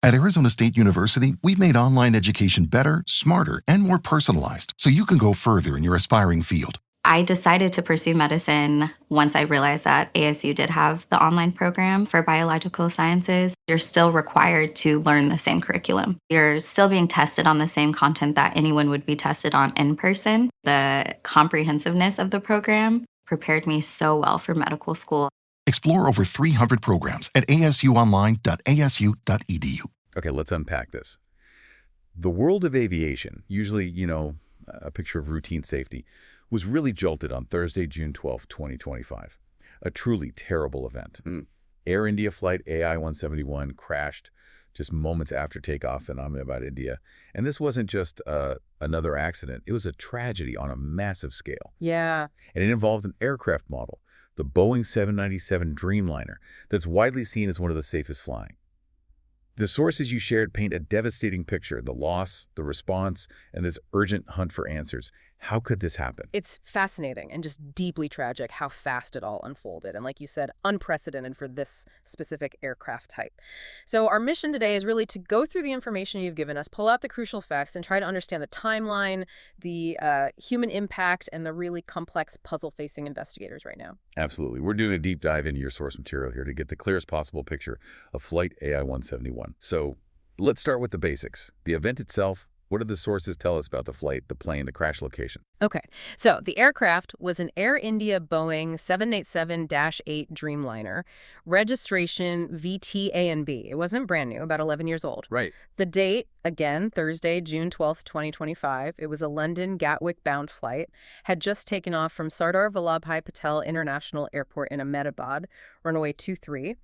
At Arizona State University, we've made online education better, smarter, and more personalized so you can go further in your aspiring field. I decided to pursue medicine once I realized that ASU did have the online program for biological sciences. You're still required to learn the same curriculum. You're still being tested on the same content that anyone would be tested on in person. The comprehensiveness of the program prepared me so well for medical school. Explore over 300 programs at asuonline.asu.edu. Okay, let's unpack this. The world of aviation, usually, a picture of routine safety, was really jolted on Thursday, June 12, 2025. A truly terrible event. Air India flight AI-171 crashed just moments after takeoff in Ahmedabad, India. And this wasn't just another accident. It was a tragedy on a massive scale. Yeah. And it involved an aircraft model, the Boeing 797 Dreamliner, that's widely seen as one of the safest flying. The sources you shared paint a devastating picture, the loss, the response, and this urgent hunt for answers. How could this happen? It's fascinating and just deeply tragic how fast it all unfolded. And like you said, unprecedented for this specific aircraft type. So our mission today is really to go through the information you've given us, pull out the crucial facts, and try to understand the timeline, the human impact, and the really complex puzzle facing investigators right now. Absolutely. We're doing a deep dive into your source material here to get the clearest possible picture of Flight AI-171. So let's start with the basics. The event itself. What did the sources tell us about the flight, the plane, the crash location? Okay, so the aircraft was an Air India Boeing 787-8 Dreamliner, registration VT-A&B. It wasn't brand new, about 11 years old. Right. The date, again, Thursday, June 12th, 2025. It was a London Gatwick-bound flight, had just taken off from Sardar Vallabhbhai Patel International Airport in Ahmedabad, runway 23,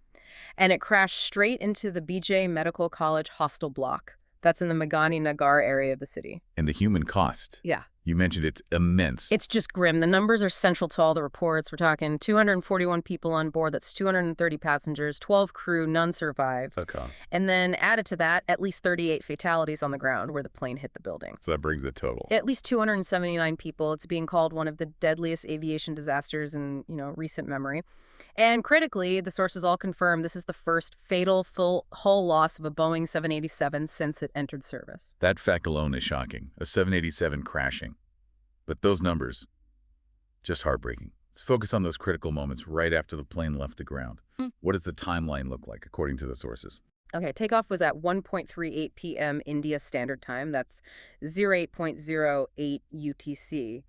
and it crashed straight into the BJ Medical College hostel block. That's in the Meghani Nagar area of the city. And the human cost. Yeah. You mentioned it's immense. It's just grim. The numbers are central to all the reports. We're talking 241 people on board. That's 230 passengers, 12 crew, none survived. Okay. And then added to that, at least 38 fatalities on the ground where the plane hit the building. So that brings the total. At least 279 people. It's being called one of the deadliest aviation disasters in, recent memory. And critically, the sources all confirm this is the first fatal hull loss of a Boeing 787 since it entered service. That fact alone is shocking. A 787 crashing. But those numbers, just heartbreaking. Let's focus on those critical moments right after the plane left the ground. What does the timeline look like, according to the sources? Okay, takeoff was at 1:38 p.m. India Standard Time. That's 08:08 UTC.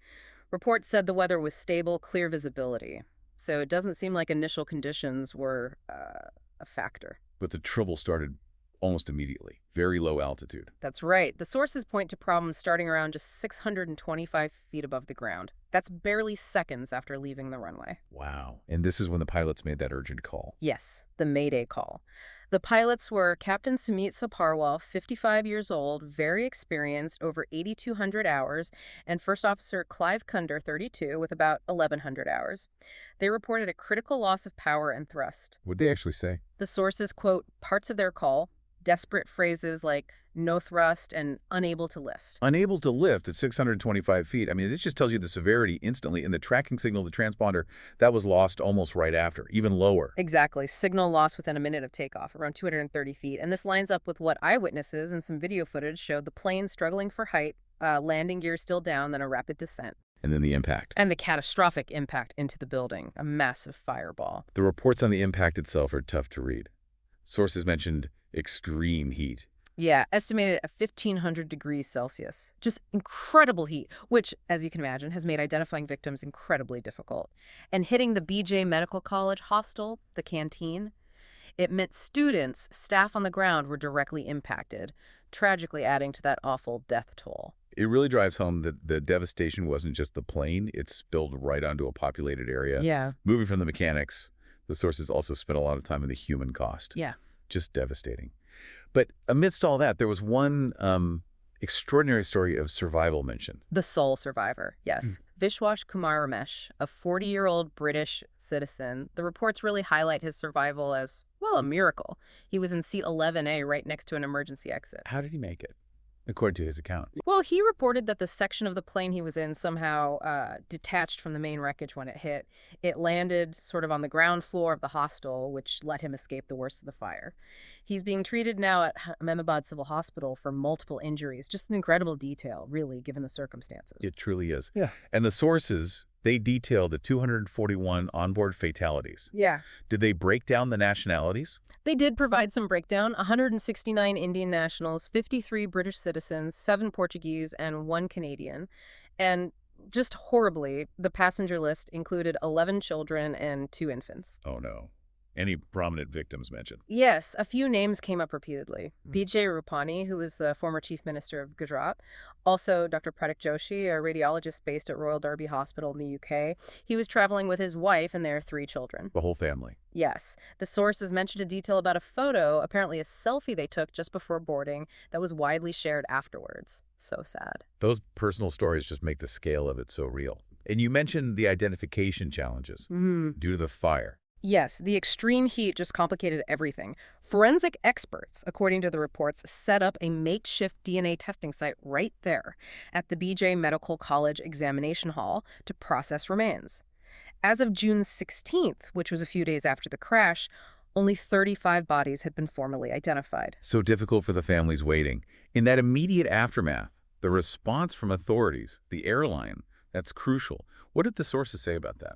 Reports said the weather was stable, clear visibility. So it doesn't seem like initial conditions were a factor. But the trouble started almost immediately. Very low altitude. That's right. The sources point to problems starting around just 625 feet above the ground. That's barely seconds after leaving the runway. Wow. And this is when the pilots made that urgent call. Yes, the Mayday call. The pilots were Captain Sumit Saparwal, 55 years old, very experienced, over 8,200 hours, and First Officer Clive Kunder, 32, with about 1,100 hours. They reported a critical loss of power and thrust. What'd they actually say? The sources quote parts of their call, desperate phrases like no thrust and unable to lift. Unable to lift at 625 feet. I mean, this just tells you the severity instantly. In the tracking signal, the transponder, that was lost almost right after, even lower. Exactly. Signal lost within a minute of takeoff, around 230 feet. And this lines up with what eyewitnesses and some video footage showed the plane struggling for height, landing gear still down, then a rapid descent. And then the impact. And the catastrophic impact into the building, a massive fireball. The reports on the impact itself are tough to read. Sources mentioned extreme heat. Yeah, estimated at 1,500 degrees Celsius. Just incredible heat, which, as you can imagine, has made identifying victims incredibly difficult. And hitting the BJ Medical College hostel, the canteen, it meant students, staff on the ground were directly impacted, tragically adding to that awful death toll. It really drives home that the devastation wasn't just the plane. It spilled right onto a populated area. Yeah. Moving from the mechanics, the sources also spent a lot of time on the human cost. Yeah. Just devastating. But amidst all that, there was one extraordinary story of survival mentioned. The sole survivor, yes. Vishwas Kumar Ramesh, a 40-year-old British citizen. The reports really highlight his survival as, well, a miracle. He was in seat 11A right next to an emergency exit. How did he make it? according to his account? Well, he reported that the section of the plane he was in somehow detached from the main wreckage when it hit. It landed sort of on the ground floor of the hostel, which let him escape the worst of the fire. He's being treated now at Ahmedabad Civil Hospital for multiple injuries. Just an incredible detail, really, given the circumstances. It truly is. Yeah. And the sources, they detail the 241 onboard fatalities. Yeah. Did they break down the nationalities? They did provide some breakdown. 169 Indian nationals, 53 British citizens, 7 Portuguese, and 1 Canadian. And just horribly, the passenger list included 11 children and 2 infants. Oh, no. Any prominent victims mentioned? Yes, a few names came up repeatedly. Vijay Rupani, who was the former chief minister of Gujarat. Also, Dr. Pratik Joshi, a radiologist based at Royal Derby Hospital in the UK. He was traveling with his wife and their 3 children. The whole family? Yes. The sources mentioned a detail about a photo, apparently a selfie they took just before boarding, that was widely shared afterwards. So sad. Those personal stories just make the scale of it so real. And you mentioned the identification challenges due to the fire. Yes, the extreme heat just complicated everything. Forensic experts, according to the reports, set up a makeshift DNA testing site right there at the BJ Medical College Examination Hall to process remains. As of June 16th, which was a few days after the crash, only 35 bodies had been formally identified. So difficult for the families waiting. In that immediate aftermath, the response from authorities, the airline, that's crucial. What did the sources say about that?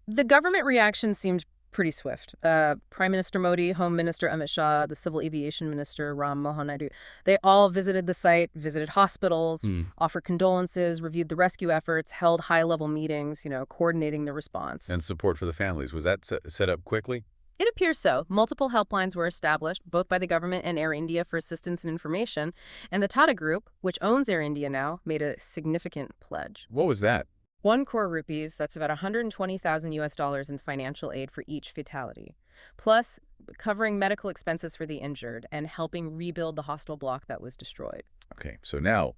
The government reaction seemed pretty swift. Prime Minister Modi, Home Minister Amit Shah, the Civil Aviation Minister Ram Mohan Naidu, they all visited the site, visited hospitals, offered condolences, reviewed the rescue efforts, held high-level meetings, coordinating the response. And support for the families. Was that set up quickly? It appears so. Multiple helplines were established, both by the government and Air India, for assistance and information. And the Tata Group, which owns Air India now, made a significant pledge. What was that? 1 crore rupees, that's about $120,000 in financial aid for each fatality, plus covering medical expenses for the injured and helping rebuild the hostel block that was destroyed. Okay, so now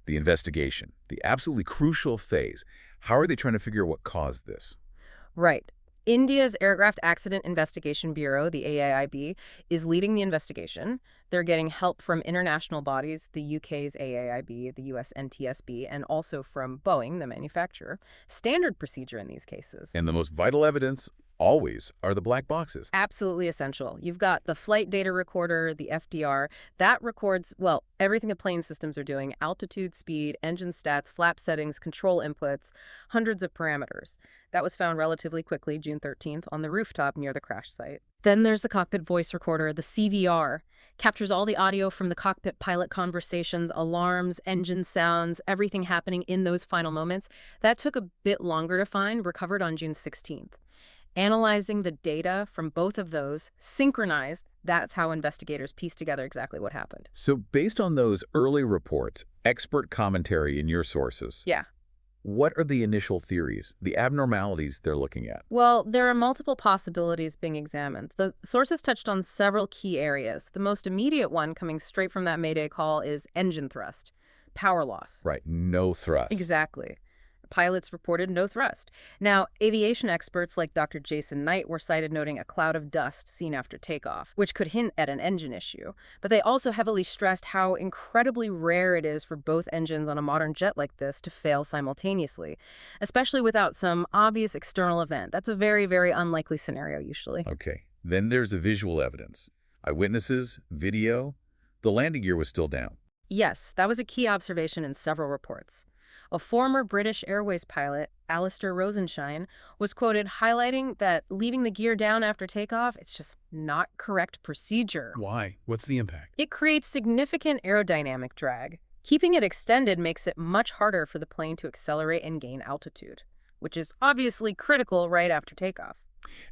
the investigation, the absolutely crucial phase. How are they trying to figure out what caused this? Right. India's Aircraft Accident Investigation Bureau, the AAIB, is leading the investigation. They're getting help from international bodies, the UK's AAIB, the US NTSB, and also from Boeing, the manufacturer. Standard procedure in these cases. And the most vital evidence always are the black boxes. Absolutely essential. You've got the flight data recorder, the FDR. That records, well, everything the plane systems are doing: altitude, speed, engine stats, flap settings, control inputs, hundreds of parameters. That was found relatively quickly, June 13th, on the rooftop near the crash site. Then there's the cockpit voice recorder, the CVR. Captures all the audio from the cockpit pilot conversations, alarms, engine sounds, everything happening in those final moments. That took a bit longer to find, recovered on June 16th. Analyzing the data from both of those, synchronized, that's how investigators piece together exactly what happened. So based on those early reports, expert commentary in your sources, Yeah. what are the initial theories, the abnormalities they're looking at? Well, there are multiple possibilities being examined. The sources touched on several key areas. The most immediate one, coming straight from that Mayday call, is engine thrust, power loss. Right, no thrust. Exactly. Pilots reported no thrust. Now, aviation experts like Dr. Jason Knight were cited noting a cloud of dust seen after takeoff, which could hint at an engine issue. But they also heavily stressed how incredibly rare it is for both engines on a modern jet like this to fail simultaneously, especially without some obvious external event. That's a very, very unlikely scenario usually. Okay, then there's the visual evidence. Eyewitnesses, video. The landing gear was still down. Yes, that was a key observation in several reports. A former British Airways pilot, Alistair Rosenshine, was quoted highlighting that leaving the gear down after takeoff, it's just not correct procedure. Why? What's the impact? It creates significant aerodynamic drag. Keeping it extended makes it much harder for the plane to accelerate and gain altitude, which is obviously critical right after takeoff.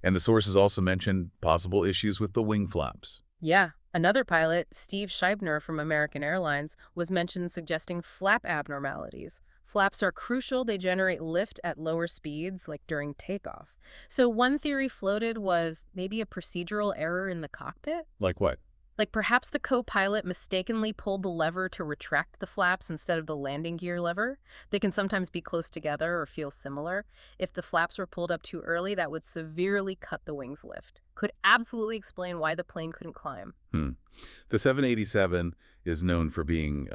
And the sources also mentioned possible issues with the wing flaps. Yeah. Another pilot, Steve Scheibner from American Airlines, was mentioned suggesting flap abnormalities. Flaps are crucial. They generate lift at lower speeds, like during takeoff. So one theory floated was maybe a procedural error in the cockpit? Like what? Like perhaps the co-pilot mistakenly pulled the lever to retract the flaps instead of the landing gear lever. They can sometimes be close together or feel similar. If the flaps were pulled up too early, that would severely cut the wing's lift. Could absolutely explain why the plane couldn't climb. The 787 is known for being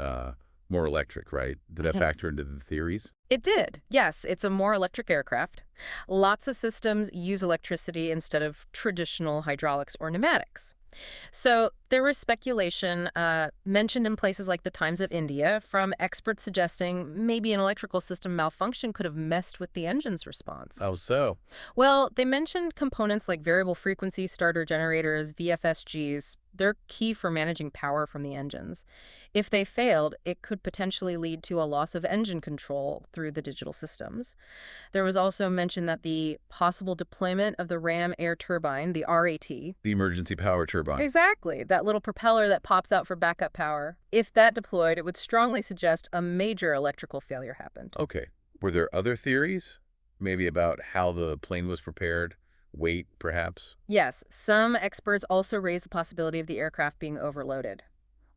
more electric, right? Did that factor into the theories? It did. Yes, it's a more electric aircraft. Lots of systems use electricity instead of traditional hydraulics or pneumatics. So there was speculation mentioned in places like the Times of India from experts suggesting maybe an electrical system malfunction could have messed with the engine's response. Oh, so? Well, they mentioned components like variable frequency starter generators, VFSGs. They're key for managing power from the engines. If they failed, it could potentially lead to a loss of engine control through the digital systems. There was also mention that the possible deployment of the Ram air turbine, the RAT. The emergency power turbine. Exactly, that little propeller that pops out for backup power. If that deployed, it would strongly suggest a major electrical failure happened. Okay. Were there other theories? Maybe about how the plane was prepared? Weight, perhaps? Yes, some experts also raised the possibility of the aircraft being overloaded.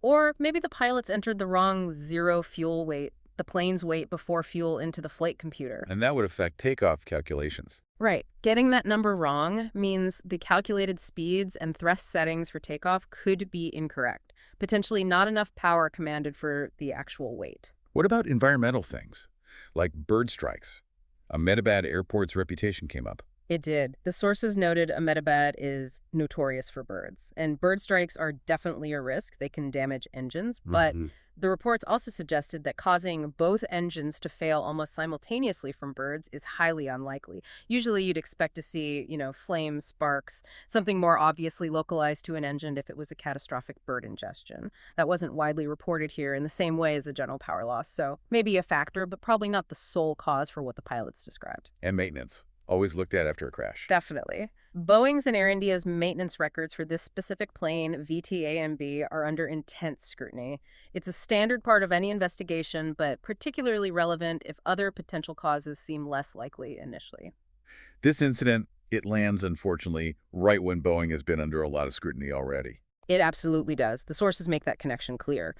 Or maybe the pilots entered the wrong zero fuel weight, the plane's weight before fuel, into the flight computer. And that would affect takeoff calculations. Right. Getting that number wrong means the calculated speeds and thrust settings for takeoff could be incorrect. Potentially not enough power commanded for the actual weight. What about environmental things, like bird strikes? Ahmedabad Airport's reputation came up. It did. The sources noted Ahmedabad is notorious for birds, and bird strikes are definitely a risk. They can damage engines, but the reports also suggested that causing both engines to fail almost simultaneously from birds is highly unlikely. Usually you'd expect to see, flames, sparks, something more obviously localized to an engine if it was a catastrophic bird ingestion. That wasn't widely reported here in the same way as the general power loss, so maybe a factor, but probably not the sole cause for what the pilots described. And maintenance. Always looked at after a crash. Definitely. Boeing's and Air India's maintenance records for this specific plane, VTA and B, are under intense scrutiny. It's a standard part of any investigation, but particularly relevant if other potential causes seem less likely initially. This incident, it lands, unfortunately, right when Boeing has been under a lot of scrutiny already. It absolutely does. The sources make that connection clear.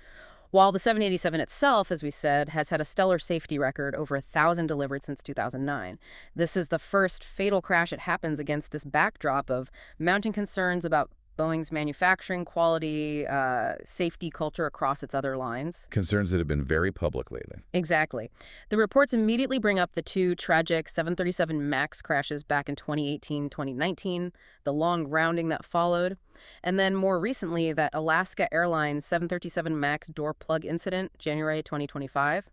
While the 787 itself, as we said, has had a stellar safety record, over 1,000 delivered since 2009. This is the first fatal crash it happens against this backdrop of mounting concerns about Boeing's manufacturing quality, safety culture across its other lines. Concerns that have been very public lately. Exactly. The reports immediately bring up the two tragic 737 MAX crashes back in 2018-2019, the long grounding that followed, and then more recently that Alaska Airlines 737 MAX door plug incident, January 2025.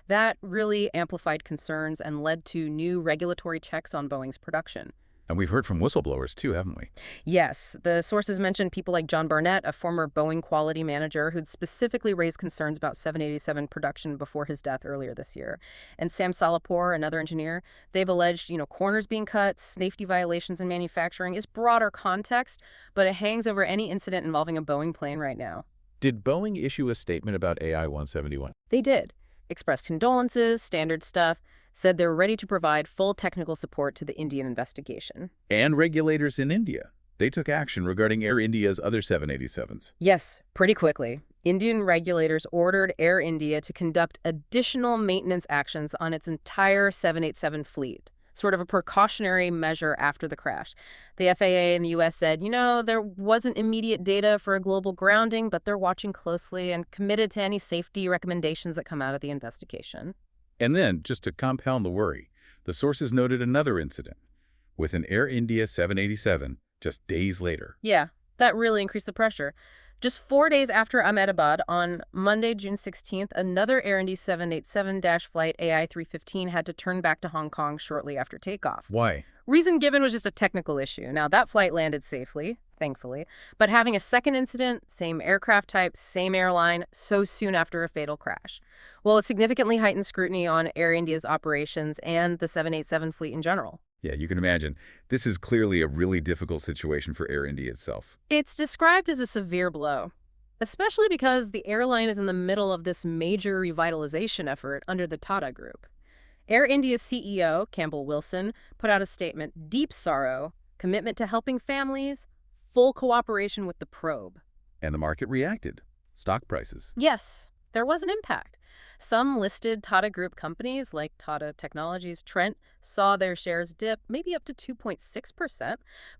That really amplified concerns and led to new regulatory checks on Boeing's production. And we've heard from whistleblowers, too, haven't we? Yes. The sources mentioned people like John Barnett, a former Boeing quality manager who'd specifically raised concerns about 787 production before his death earlier this year. And Sam Salahpour, another engineer, they've alleged, corners being cut, safety violations in manufacturing is broader context, but it hangs over any incident involving a Boeing plane right now. Did Boeing issue a statement about AI-171? They did. Expressed condolences, standard stuff, said they're ready to provide full technical support to the Indian investigation. And regulators in India. They took action regarding Air India's other 787s. Yes, pretty quickly. Indian regulators ordered Air India to conduct additional maintenance actions on its entire 787 fleet, sort of a precautionary measure after the crash. The FAA in the U.S. said, there wasn't immediate data for a global grounding, but they're watching closely and committed to any safety recommendations that come out of the investigation. And then, just to compound the worry, the sources noted another incident with an Air India 787 just days later. Yeah, that really increased the pressure. Just 4 days after Ahmedabad, on Monday, June 16th, another Air India 787-flight AI-315 had to turn back to Hong Kong shortly after takeoff. Why? Reason given was just a technical issue. Now, that flight landed safely, thankfully, but having a second incident, same aircraft type, same airline, so soon after a fatal crash. Well, it significantly heightened scrutiny on Air India's operations and the 787 fleet in general. Yeah, you can imagine. This is clearly a really difficult situation for Air India itself. It's described as a severe blow, especially because the airline is in the middle of this major revitalization effort under the Tata Group. Air India's CEO, Campbell Wilson, put out a statement: deep sorrow, commitment to helping families, full cooperation with the probe. And the market reacted. Stock prices. Yes, there was an impact. Some listed Tata Group companies like Tata Technologies, Trent, saw their shares dip maybe up to 2.6%.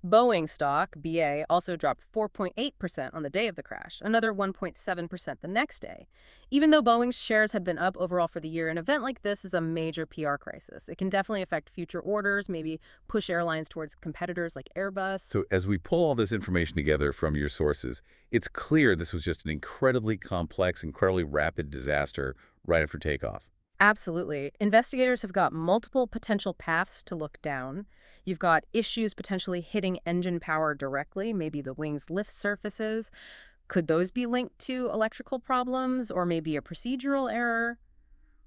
Boeing stock, BA, also dropped 4.8% on the day of the crash, another 1.7% the next day. Even though Boeing's shares had been up overall for the year, an event like this is a major PR crisis. It can definitely affect future orders, maybe push airlines towards competitors like Airbus. So as we pull all this information together from your sources, it's clear this was just an incredibly complex, incredibly rapid disaster right after takeoff. Absolutely. Investigators have got multiple potential paths to look down. You've got issues potentially hitting engine power directly, maybe the wing's lift surfaces. Could those be linked to electrical problems or maybe a procedural error?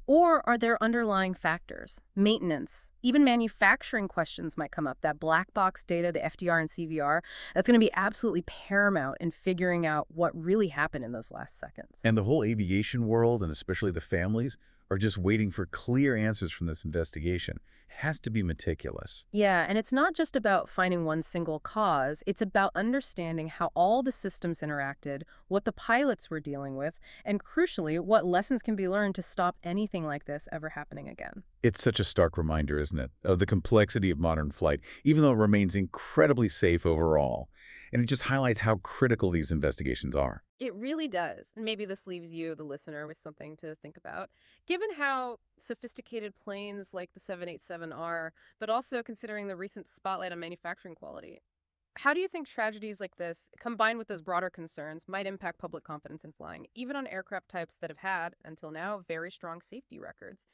Or are there underlying factors? Maintenance, even manufacturing questions might come up. That black box data, the FDR and CVR, that's going to be absolutely paramount in figuring out what really happened in those last seconds. And the whole aviation world, and especially the families, are just waiting for clear answers from this investigation. It has to be meticulous. Yeah, and it's not just about finding one single cause. It's about understanding how all the systems interacted, what the pilots were dealing with, and crucially, what lessons can be learned to stop anything like this ever happening again. It's such a stark reminder, isn't it, of the complexity of modern flight, even though it remains incredibly safe overall. And it just highlights how critical these investigations are. It really does. And maybe this leaves you, the listener, with something to think about. Given how sophisticated planes like the 787 are, but also considering the recent spotlight on manufacturing quality, how do you think tragedies like this, combined with those broader concerns, might impact public confidence in flying, even on aircraft types that have had, until now, very strong safety records?